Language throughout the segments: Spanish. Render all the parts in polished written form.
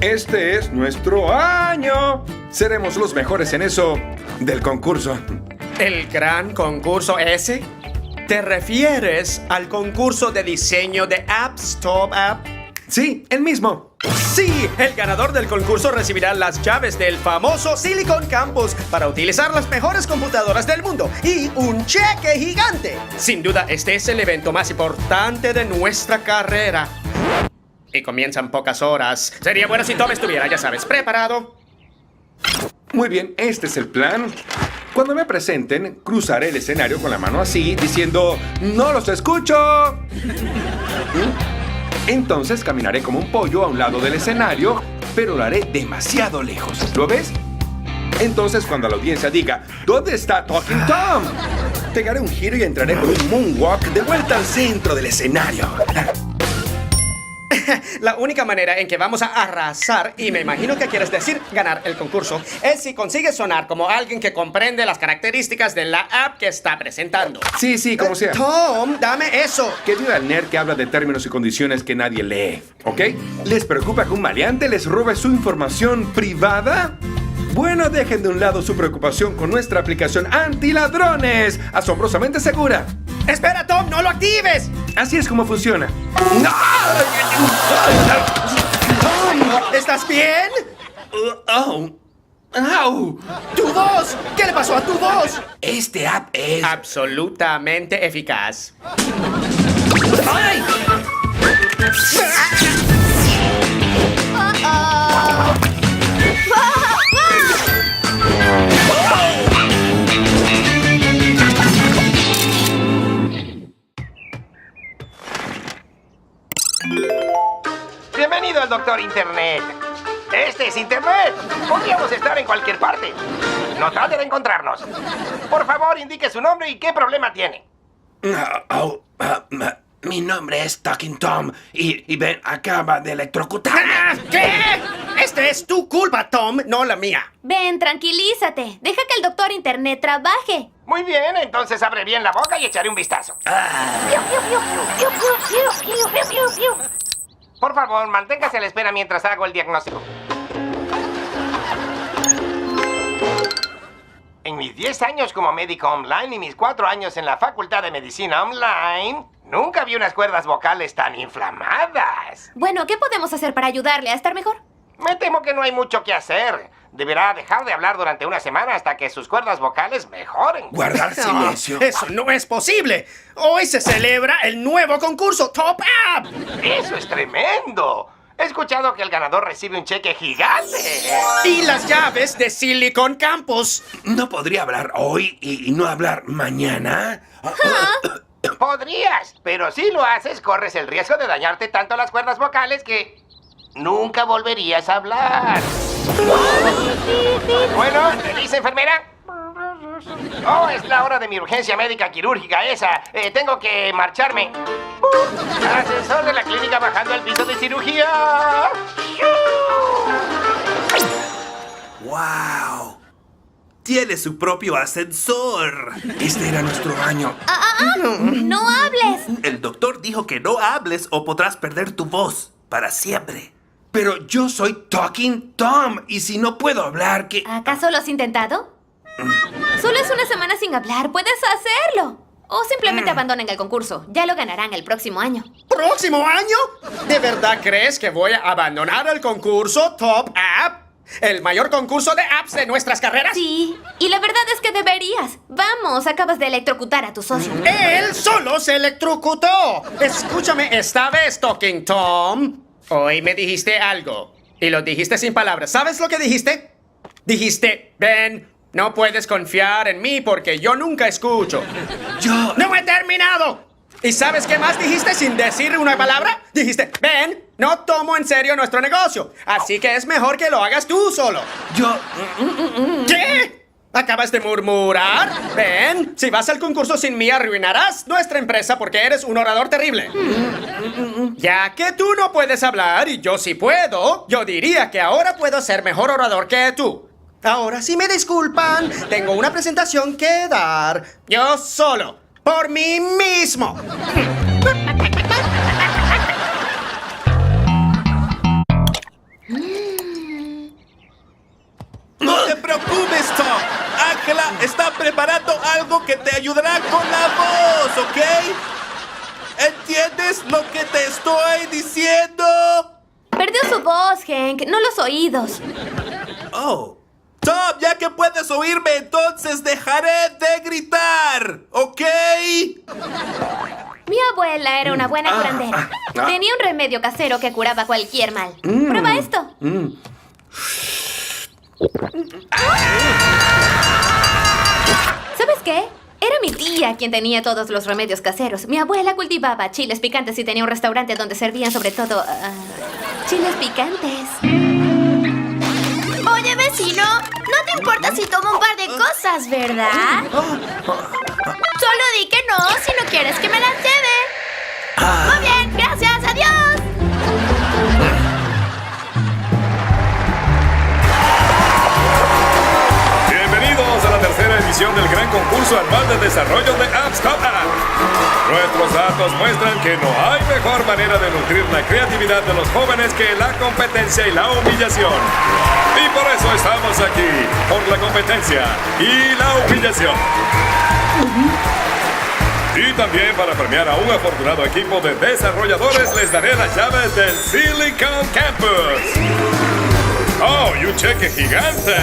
Este es nuestro año. Seremos los mejores en eso del concurso. ¿El gran concurso ese? ¿Te refieres al concurso de diseño de apps Top App? Sí, el mismo. Sí, el ganador del concurso recibirá las llaves del famoso Silicon Campus para utilizar las mejores computadoras del mundo y un cheque gigante. Sin duda, este es el evento más importante de nuestra carrera. Y comienzan pocas horas. Sería bueno si Tom estuviera, ya sabes, preparado. Muy bien, este es el plan. Cuando me presenten, cruzaré el escenario con la mano así, diciendo ¡no los escucho! Entonces caminaré como un pollo a un lado del escenario, pero lo haré demasiado lejos. ¿Lo ves? Entonces cuando la audiencia diga ¿dónde está Talking Tom? Pegaré un giro y entraré por un moonwalk de vuelta al centro del escenario. La única manera en que vamos a arrasar, y me imagino que quieres decir ganar el concurso, es si consigues sonar como alguien que comprende las características de la app que está presentando. Sí, como sea. Tom, dame eso. Que diga al nerd que habla de términos y condiciones que nadie lee, ¿ok? ¿Les preocupa que un maleante les robe su información privada? Bueno, dejen de un lado su preocupación con nuestra aplicación antiladrones, asombrosamente segura. ¡Espera, Tom! ¡No lo actives! Así es como funciona. ¡Tom! ¿Estás bien? ¡Au! ¡Tu voz! ¿Qué le pasó a tu voz? Este app es absolutamente eficaz. ¡Ay! Bienvenido al Doctor Internet. Este es Internet. Podríamos estar en cualquier parte. No trate de encontrarnos. Por favor, indique su nombre y qué problema tiene. Mi nombre es Talking Tom y Ben acaba de electrocutarme. ¿Qué? Este es tu culpa, Tom, no la mía. Ben, tranquilízate. Deja que el Doctor Internet trabaje. Muy bien, entonces abre bien la boca y echaré un vistazo. Por favor, manténgase a la espera mientras hago el diagnóstico. En mis 10 años como médico online y mis 4 años en la Facultad de Medicina Online, nunca vi unas cuerdas vocales tan inflamadas. Bueno, ¿qué podemos hacer para ayudarle a estar mejor? Me temo que no hay mucho que hacer. Deberá dejar de hablar durante una semana hasta que sus cuerdas vocales mejoren. Guardar silencio. Eso no es posible. Hoy se celebra el nuevo concurso Top App. ¡Eso es tremendo! He escuchado que el ganador recibe un cheque gigante. Y las llaves de Silicon Campus. ¿No podría hablar hoy y no hablar mañana? Podrías, pero si lo haces, corres el riesgo de dañarte tanto las cuerdas vocales que nunca volverías a hablar. Bueno, ¿qué dice, enfermera? Oh, es la hora de mi urgencia médica quirúrgica esa. Tengo que marcharme. Ascensor de la clínica bajando al piso de cirugía. ¡Wow! Tiene su propio ascensor. Este era nuestro año. ¡No hables! El doctor dijo que no hables o podrás perder tu voz para siempre. Pero yo soy Talking Tom y si no puedo hablar, ¿qué? ¿Acaso lo has intentado? Solo es una semana sin hablar, puedes hacerlo. O simplemente abandonen el concurso. Ya lo ganarán el próximo año. ¿Próximo año? ¿De verdad crees que voy a abandonar el concurso Top App? ¿El mayor concurso de apps de nuestras carreras? Sí, y la verdad es que deberías. Vamos, acabas de electrocutar a tu socio. ¡Él solo se electrocutó! Escúchame esta vez, Talking Tom. Hoy me dijiste algo. Y lo dijiste sin palabras. ¿Sabes lo que dijiste? Dijiste, Ben, no puedes confiar en mí porque yo nunca escucho. Yo... ¡No he terminado! ¿Y sabes qué más dijiste sin decir una palabra? Dijiste, Ben, no tomo en serio nuestro negocio. Así que es mejor que lo hagas tú solo. Yo... ¿Qué? ¿Acabas de murmurar? Ben, si vas al concurso sin mí arruinarás nuestra empresa porque eres un orador terrible. Ya que tú no puedes hablar y yo sí puedo, yo diría que ahora puedo ser mejor orador que tú. Ahora, si me disculpan, tengo una presentación que dar. Yo solo, por mí mismo. Ángela está preparando algo que te ayudará con la voz, ¿ok? ¿Entiendes lo que te estoy diciendo? Perdió su voz, Hank, no los oídos. Oh. Tom, ya que puedes oírme, entonces dejaré de gritar, ¿ok? Mi abuela era una buena curandera. Tenía un remedio casero que curaba cualquier mal. Prueba esto. ¿Sabes qué? Era mi tía quien tenía todos los remedios caseros. Mi abuela cultivaba chiles picantes y tenía un restaurante donde servían sobre todo chiles picantes. Oye, vecino, no te importa si tomo un par de cosas, ¿verdad? Solo di que no si no quieres que me las lleve. Muy bien, gracias, adiós. Bienvenidos a la tercera edición del gran concurso anual de desarrollo de Apps Top App. Nuestros datos muestran que no hay mejor manera de nutrir la creatividad de los jóvenes que la competencia y la humillación. Y por eso estamos aquí, por la competencia y la humillación. Y también para premiar a un afortunado equipo de desarrolladores les daré las llaves del Silicon Campus. ¡Oh, y un cheque gigante!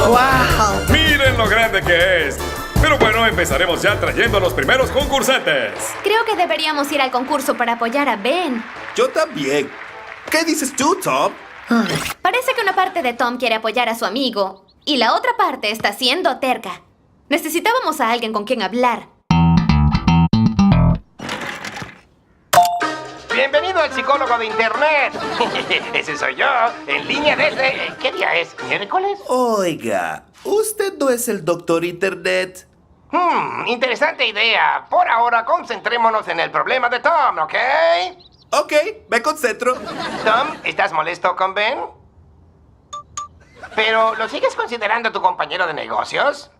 ¡Wow! ¡Miren lo grande que es! Pero bueno, empezaremos ya trayendo a los primeros concursantes. Creo que deberíamos ir al concurso para apoyar a Ben. Yo también. ¿Qué dices tú, Tom? Parece que una parte de Tom quiere apoyar a su amigo y la otra parte está siendo terca. Necesitábamos a alguien con quien hablar. Bienvenido al psicólogo de internet. Ese soy yo, en línea desde... ¿Qué día es? ¿Miércoles? Oiga, ¿usted no es el doctor Internet? Interesante idea. Por ahora, concentrémonos en el problema de Tom, ¿ok? Ok, me concentro. Tom, ¿estás molesto con Ben? ¿Pero lo sigues considerando tu compañero de negocios?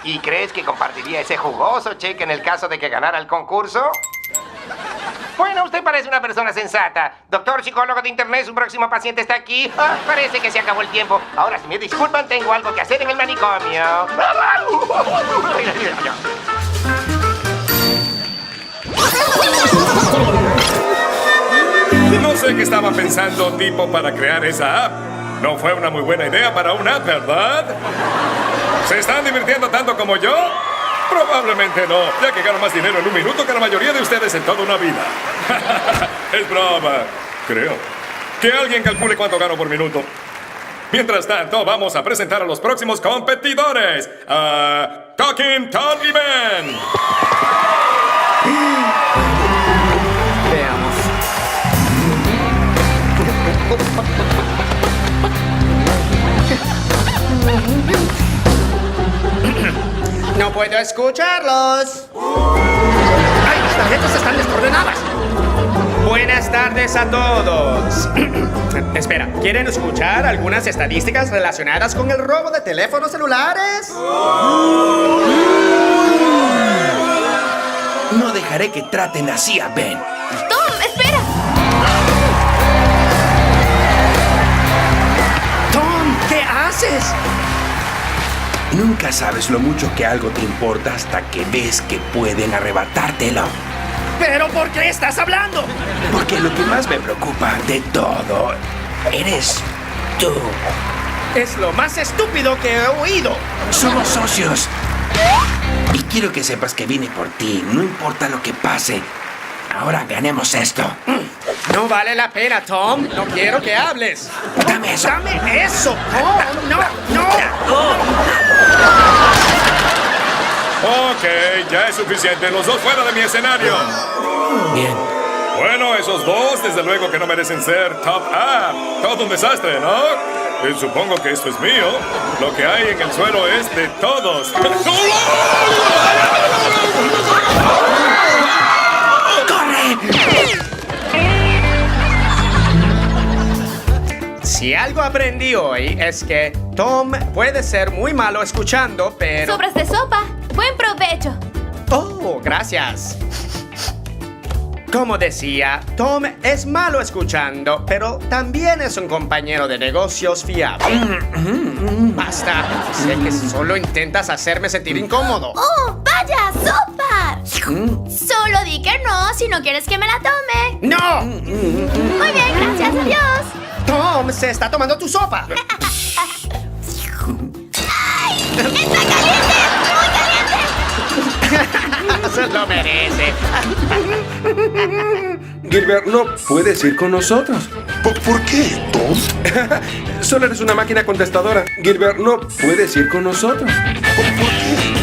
¿Y crees que compartiría ese jugoso cheque en el caso de que ganara el concurso? Bueno, usted parece una persona sensata. Doctor psicólogo de internet, su próximo paciente está aquí. Parece que se acabó el tiempo. Ahora, si me disculpan, tengo algo que hacer en el manicomio. No sé qué estaba pensando tipo para crear esa app. No fue una muy buena idea para una app, ¿verdad? ¿Se están divirtiendo tanto como yo? Probablemente no, ya que gano más dinero en un minuto que la mayoría de ustedes en toda una vida. Es broma, creo. Que alguien calcule cuánto gano por minuto. Mientras tanto, vamos a presentar a los próximos competidores. Talking Tom y Ben. Veamos. No puedo escucharlos. ¡Ay, las tarjetas están desordenadas! Buenas tardes a todos. Espera, ¿quieren escuchar algunas estadísticas relacionadas con el robo de teléfonos celulares? No dejaré que traten así a Ben. ¡Tom, espera! Tom, ¿qué haces? Nunca sabes lo mucho que algo te importa hasta que ves que pueden arrebatártelo. ¿Pero por qué estás hablando? Porque lo que más me preocupa de todo eres tú. Es lo más estúpido que he oído. Somos socios. Y quiero que sepas que vine por ti, no importa lo que pase. Ahora ganemos esto. No vale la pena, Tom. No quiero que hables. Dame eso. ¡Dame eso! ¡Tom! ¡No! ¡No! Ok, ya es suficiente. Los dos fuera de mi escenario. Bien. Bueno, esos dos desde luego que no merecen ser top app. Todo un desastre, ¿no? Supongo que esto es mío. Lo que hay en el suelo es de todos. Si algo aprendí hoy es que Tom puede ser muy malo escuchando, pero... Sobras de sopa. Buen provecho. Oh, gracias. Como decía, Tom es malo escuchando, pero también es un compañero de negocios fiable. Basta. Sé que solo intentas hacerme sentir incómodo. ¡Oh, vaya, sopa! Solo di que no si no quieres que me la tome. ¡No! Muy bien, gracias, adiós. Tom se está tomando tu sopa. ¡Está caliente! ¡Muy caliente! Se lo merece. Gilbert, no puedes ir con nosotros. ¿Por qué, Tom? Solo eres una máquina contestadora. Gilbert, no puedes ir con nosotros. ¿Por qué?